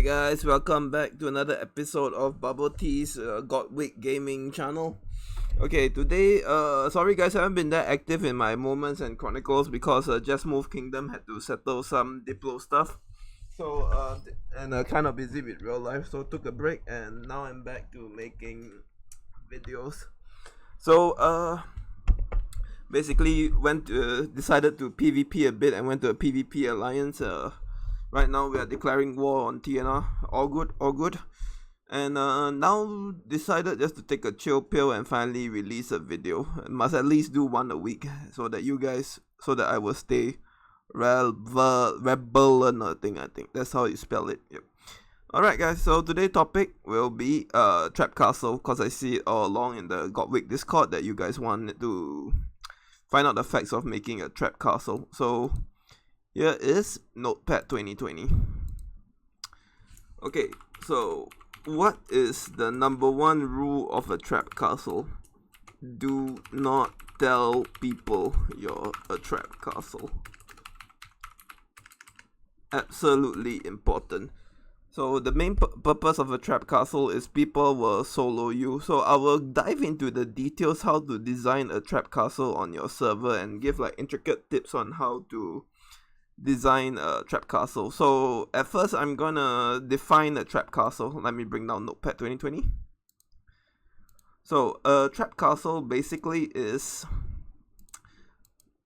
guys, welcome back to another episode of BubbleteaS GotWic gaming channel. Okay, today, sorry guys, I haven't been that active in my moments and chronicles because Just Move Kingdom had to settle some Diplo stuff. So, kind of busy with real life, so took a break and now I'm back to making videos. So, basically decided to PvP a bit and went to a PvP alliance. Right now we are declaring war on TNR. All good. And now decided just to take a chill pill and finally release a video. Must at least do one a week so that I will stay relevant. I think that's how you spell it. Yep. Alright guys, so today's topic will be Trap Castle, because I see it all along in the GotWic Discord that you guys wanted to find out the facts of making a Trap Castle. So here is Notepad 2020. Okay, so what is the number one rule of a trap castle? Do not tell people you're a trap castle. Absolutely important. So the main purpose of a trap castle is people will solo you. So I will dive into the details how to design a trap castle on your server and give like intricate tips on how to design a trap castle. So at first I'm gonna define a trap castle. Let me bring down Notepad 2020. So a trap castle basically is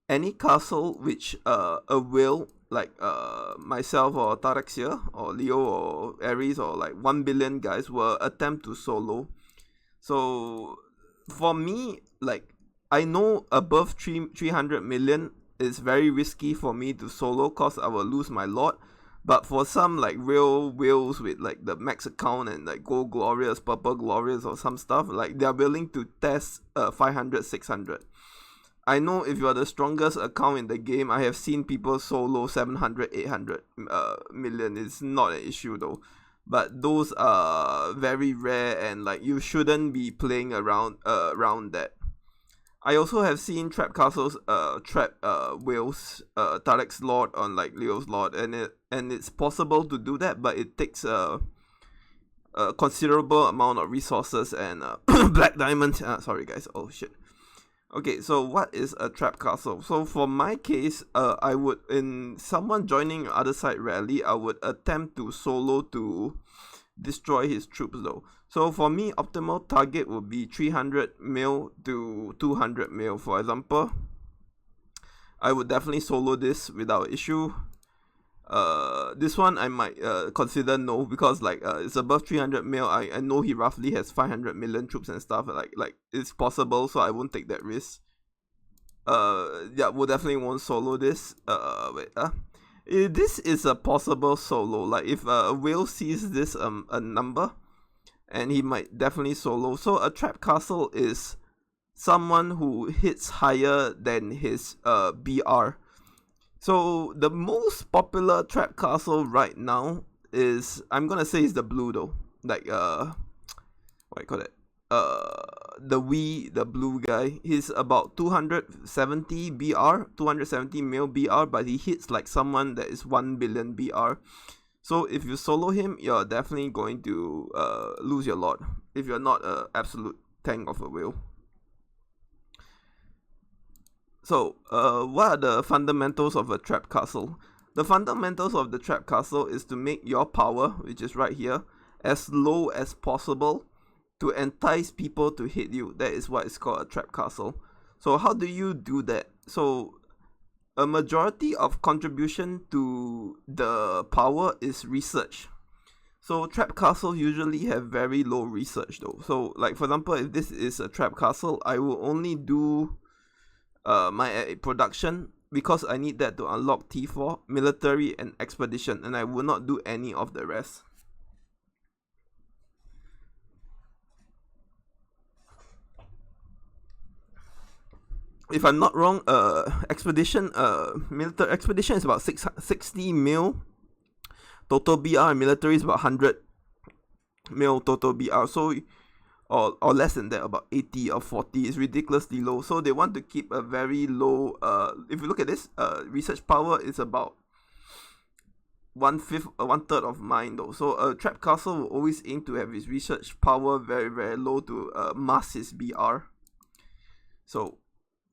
any castle which a whale like myself or Tarex here or Leo or Aries or like 1 billion guys will attempt to solo. So for me, like I know above 300 million is very risky for me to solo cause I will lose my lot. But for some like real whales with like the max account and like gold glorious, purple glorious or some stuff, like they are willing to test 500, 600. I know if you are the strongest account in the game, I have seen people solo 700, 800 million. It's not an issue though. But those are very rare and like you shouldn't be playing around that. I also have seen trap castles trap whales Tarek's lord on like Leo's lord, and it's possible to do that, but it takes a considerable amount of resources and black diamond. Sorry guys, oh shit. Okay, so what is a trap castle? So for my case, I would, in someone joining other side rally, I would attempt to solo to destroy his troops though. So for me, optimal target would be 300 mil to 200 mil. For example, I would definitely solo this without issue. This one I might consider no, because like it's above 300 mil. I know he roughly has 500 million troops and stuff. Like it's possible, so I won't take that risk. Yeah, we'll definitely won't solo this. This is a possible solo. Like if a whale sees this a number, and he might definitely solo. So a trap castle is someone who hits higher than his BR. So the most popular trap castle right now is, I'm gonna say, is the blue though. Like what do you call it? The blue guy. He's about 270 BR, 270 mil BR, but he hits like someone that is 1 billion BR. So if you solo him, you're definitely going to lose your lot if you're not an absolute tank of a whale. So, what are the fundamentals of a trap castle? The fundamentals of the trap castle is to make your power, which is right here, as low as possible to entice people to hit you. That is what is called a trap castle. So how do you do that? So a majority of contribution to the power is research. So trap castles usually have very low research though. So like for example, if this is a trap castle, I will only do my production, because I need that to unlock T4, military and expedition, and I will not do any of the rest. If I'm not wrong, expedition, military expedition is about 60 mil total BR, and military is about 100 mil total BR. So or less than that, about 80 or 40 is ridiculously low. So they want to keep a very low, if you look at this, research power is about one third of mine though. So a trap castle will always aim to have his research power very very low to mask his BR. So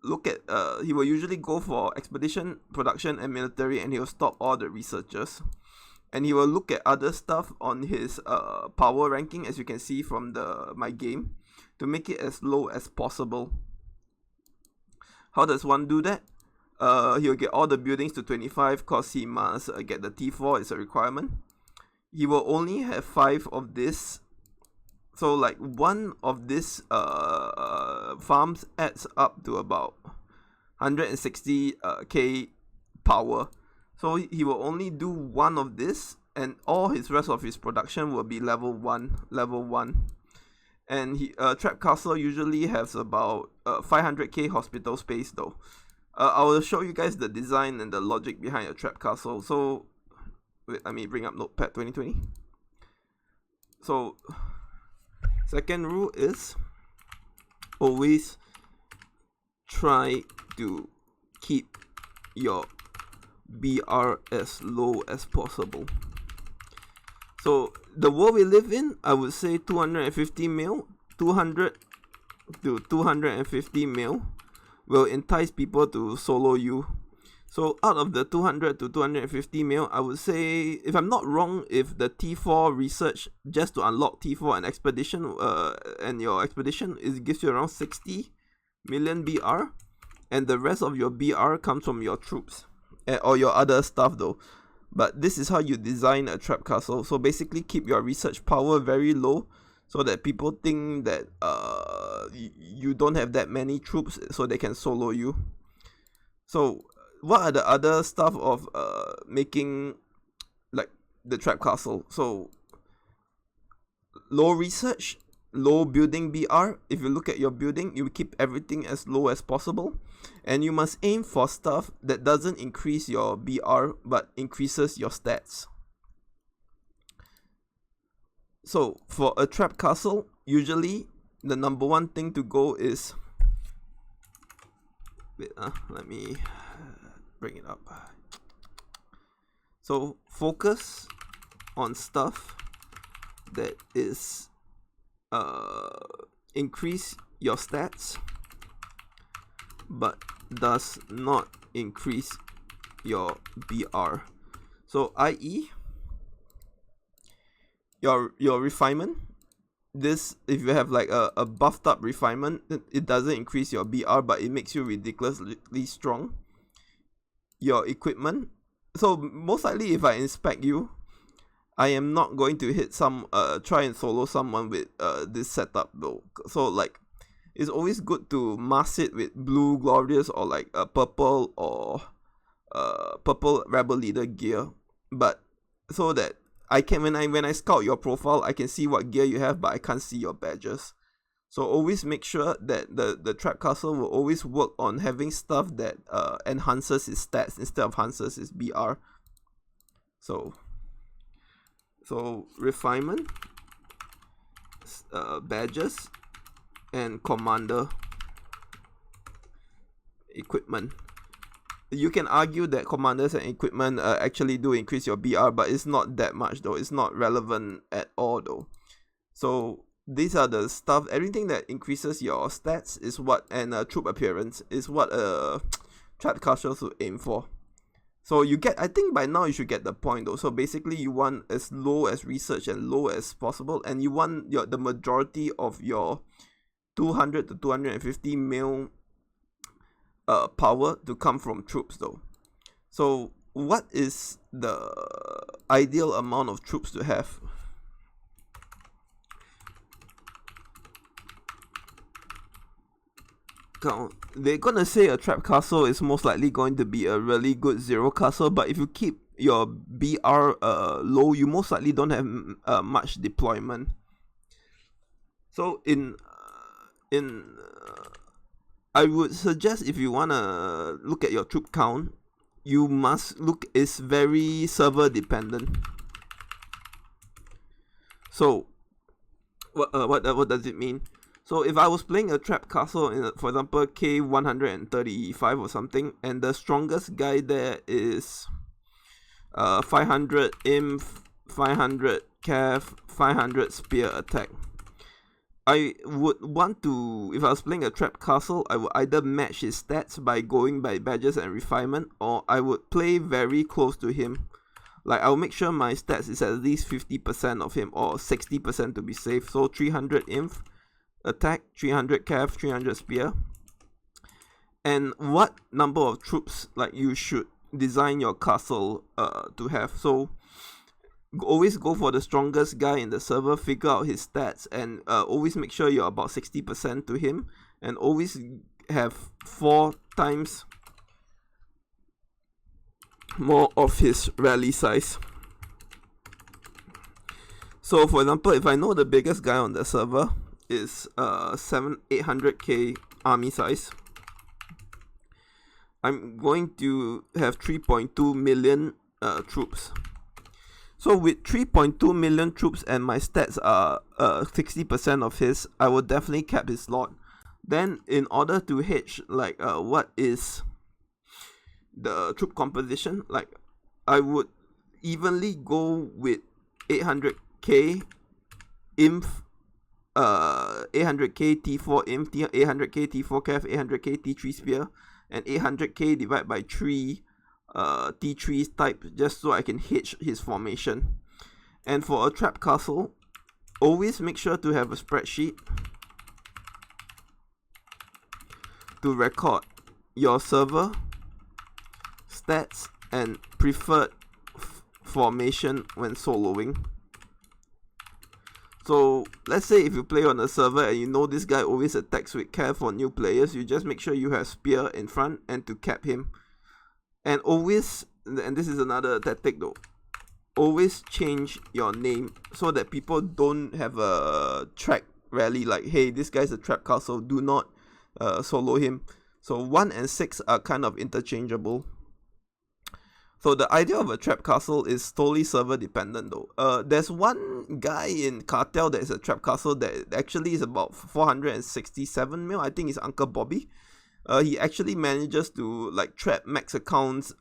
look at he will usually go for expedition, production, and military, and he will stop all the researchers. And he will look at other stuff on his power ranking, as you can see from my game, to make it as low as possible. How does one do that? He'll get all the buildings to 25 cause he must get the T4, it's a requirement. He will only have 5 of this. So like one of this farms adds up to about 160k power. So he will only do one of this, and all his rest of his production will be level 1. And Trap Castle usually has about 500k hospital space though. I will show you guys the design and the logic behind a Trap Castle. So, wait, let me bring up Notepad 2020. So, second rule is always try to keep your BR as low as possible. So the world we live in, I would say 250 mil, 200 to 250 mil will entice people to solo you. So out of the 200 to 250 mil, I would say, if I'm not wrong, if the T4 research just to unlock T4 and expedition, and your expedition, it gives you around 60 million BR, and the rest of your BR comes from your troops or your other stuff though. But this is how you design a trap castle. So basically keep your research power very low so that people think that you don't have that many troops so they can solo you. So what are the other stuff of making like the trap castle? So low research, low building BR. If you look at your building, you keep everything as low as possible, and you must aim for stuff that doesn't increase your BR but increases your stats. So for a trap castle, usually the number one thing to go is, wait, let me bring it up. So focus on stuff that is increase your stats but does not increase your BR. So i.e. your refinement. This, if you have like a buffed up refinement, it doesn't increase your BR but it makes you ridiculously strong. Your equipment. So most likely if I inspect you, I am not going to hit try and solo someone with this setup though. So like, it's always good to mask it with blue glorious or like a purple or purple rebel leader gear. But so that I can, when I scout your profile, I can see what gear you have, but I can't see your badges. So always make sure that the trap castle will always work on having stuff that enhances his stats instead of enhances his BR. So refinement, badges, and commander equipment. You can argue that commanders and equipment actually do increase your BR, but it's not that much though. It's not relevant at all though. So these are the stuff. Everything that increases your stats is what, and troop appearance is what trap castle should aim for. So you get, I think by now you should get the point though. So basically you want as low as research and low as possible, and you want the majority of your 200 to 250 mil power to come from troops though. So what is the ideal amount of troops to have? They're gonna say a trap castle is most likely going to be a really good zero castle, but if you keep your BR low, you most likely don't have much deployment. So I would suggest, if you wanna look at your troop count, you must look, it's very server dependent. So what does it mean? So if I was playing a trap castle in, for example, K135 or something, and the strongest guy there is 500 inf, 500 cav, 500 spear attack. I would want to, if I was playing a trap castle, I would either match his stats by going by badges and refinement, or I would play very close to him. Like, I'll make sure my stats is at least 50% of him, or 60% to be safe. So 300 inf attack, 300 cav, 300 spear. And what number of troops like you should design your castle to have. So always go for the strongest guy in the server, figure out his stats, and always make sure you're about 60% to him, and always have 4 times more of his rally size. So for example, if I know the biggest guy on the server is 800k army size, I'm going to have 3.2 million troops. So with 3.2 million troops and my stats are 60% of his, I will definitely cap his slot. Then in order to hedge like what is the troop composition, like I would evenly go with 800k inf, 800k T4 inf, 800k T4 cav, 800k T3 spear, and 800k divided by 3 T3 type, just so I can hedge his formation. And for a trap castle, always make sure to have a spreadsheet to record your server stats and preferred formation when soloing. So let's say if you play on a server and you know this guy always attacks with cav for new players, you just make sure you have spear in front and to cap him. And always, and this is another tactic though, always change your name so that people don't have a track rally like, hey, this guy's a trap castle, do not solo him. So 1 and 6 are kind of interchangeable. So the idea of a trap castle is totally server dependent though. There's one guy in Cartel that is a trap castle that actually is about 467 mil. I think it's Uncle Bobby. He actually manages to like trap max accounts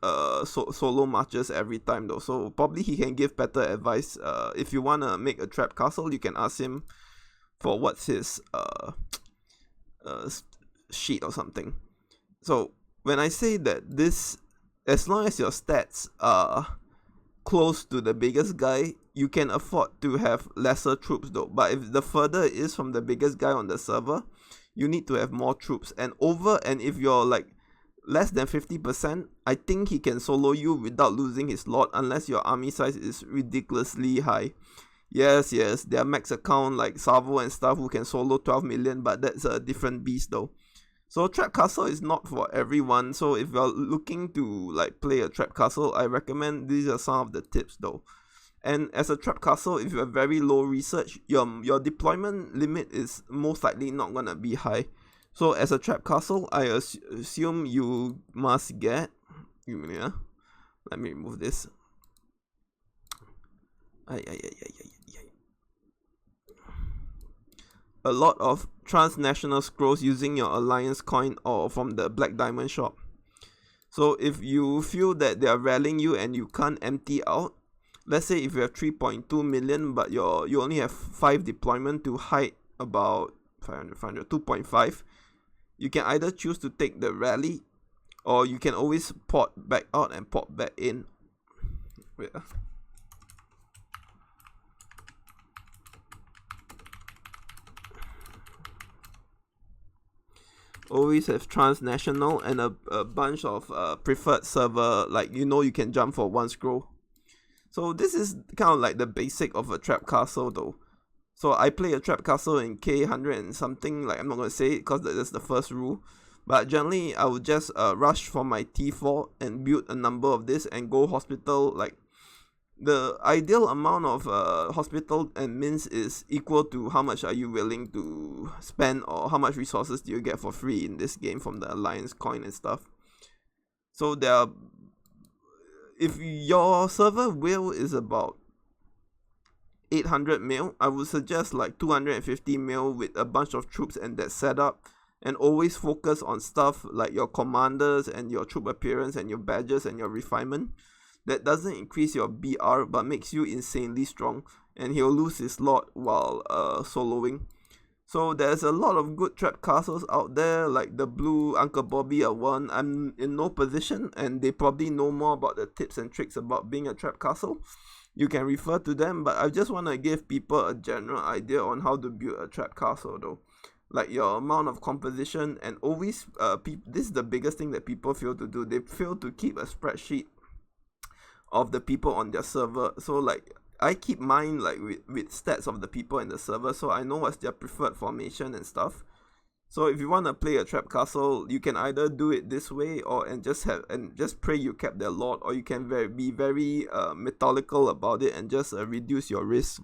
solo marches every time though. So probably he can give better advice. If you wanna make a trap castle, you can ask him for what's his sheet or something. So when I say that this, as long as your stats are close to the biggest guy, you can afford to have lesser troops though. But if the further it is from the biggest guy on the server, you need to have more troops. And if you're like less than 50%, I think he can solo you without losing his slot unless your army size is ridiculously high. Yes, there are max account like Savo and stuff who can solo 12 million, but that's a different beast though. So trap castle is not for everyone. So if you're looking to like play a trap castle, I recommend these are some of the tips though. And as a trap castle, if you have very low research, your deployment limit is most likely not gonna be high. So as a trap castle, I assume you must get, let me remove this. A lot of transnational scrolls using your alliance coin or from the black diamond shop. So if you feel that they are rallying you and you can't empty out, let's say if you have 3.2 million but you only have 5 deployment to hide about 2.5, you can either choose to take the rally, or you can always port back out and port back in. Wait. Always have transnational and a bunch of preferred server, like you can jump for 1 scroll. So this is kind of like the basic of a trap castle though. So I play a trap castle in K100 and something, like I'm not going to say it because that's the first rule. But generally I would just rush for my T4 and build a number of this and go hospital. Like the ideal amount of hospital and mins is equal to how much are you willing to spend, or how much resources do you get for free in this game from the alliance coin and stuff. So if your server will is about 800 mil, I would suggest like 250 mil with a bunch of troops and that setup, and always focus on stuff like your commanders and your troop appearance and your badges and your refinement. that doesn't increase your BR but makes you insanely strong, and he'll lose his lord while soloing. So there's a lot of good trap castles out there, like the blue Uncle Bobby are one. I'm in no position, and they probably know more about the tips and tricks about being a trap castle. You can refer to them, but I just want to give people a general idea on how to build a trap castle though. Like your amount of composition, and always this is the biggest thing that people fail to do. They fail to keep a spreadsheet of the people on their server. So like I keep mine like with stats of the people in the server, so I know what's their preferred formation and stuff. So if you want to play a trap castle, you can either do it this way or just pray you kept their lord, or you can be very methodical about it and just reduce your risk.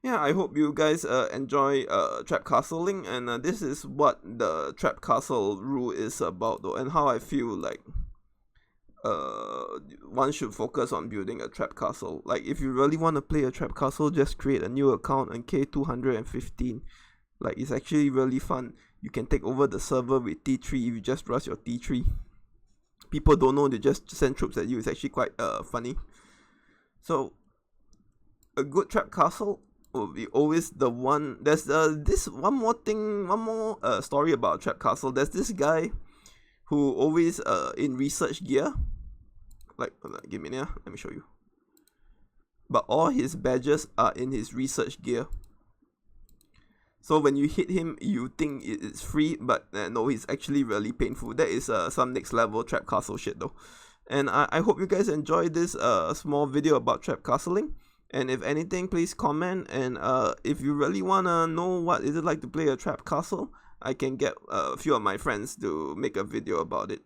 Yeah, I hope you guys enjoy trap castling, and this is what the trap castle rule is about though, and how I feel like one should focus on building a trap castle. Like if you really want to play a trap castle, just create a new account on K215. Like it's actually really fun. You can take over the server with T3 if you just rush your T3. People don't know, they just send troops at you. It's actually quite funny. So a good trap castle will be always the one. There's this one more story about trap castle. There's this guy who always in research gear. Like give me here, let me show you. But all his badges are in his research gear. So when you hit him, you think it's free, but no, it's actually really painful. That is some next level trap castle shit though. And I hope you guys enjoyed this small video about trap castling. And if anything, please comment. And if you really wanna know what is it like to play a trap castle, I can get a few of my friends to make a video about it.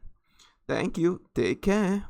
Thank you. Take care.